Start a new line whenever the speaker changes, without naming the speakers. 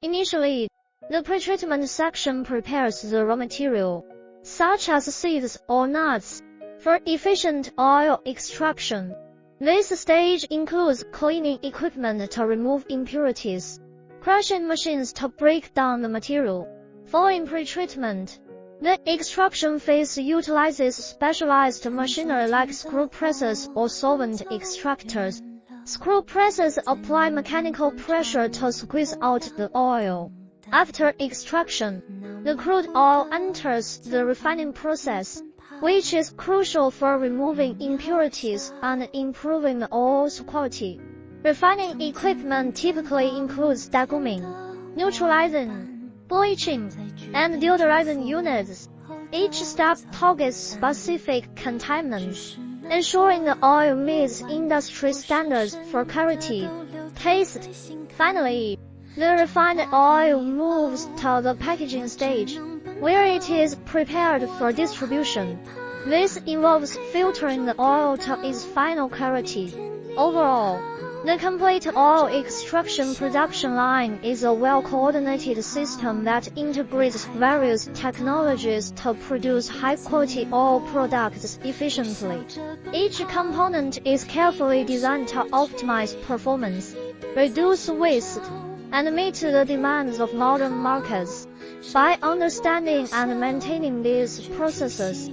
Initially, the pretreatment section prepares the raw material, such as seeds or nuts, for efficient oil extraction. This stage includes cleaning equipment to remove impurities, crushing machines to break down the material. Following pretreatment, the extraction phase utilizes specialized machinery like screw presses or solvent extractors. Screw presses apply mechanical pressure to squeeze out the oil. After extraction, the crude oil enters the refining process, which is crucial for removing impurities and improving the oil's quality. Refining equipment typically includes deguming, neutralizing, bleaching, and deodorizing units. Each step targets specific contaminants, ensuring the oil meets industry standards for clarity, taste. Finally, the refined oil moves to the packaging stage, where it is prepared for distribution. This involves filtering the oil to its final clarity. Overall, the complete oil extraction production line is a well-coordinated system that integrates various technologies to produce high-quality oil products efficiently. Each component is carefully designed to optimize performance, reduce waste, and meet the demands of modern markets. By understanding and maintaining these processes,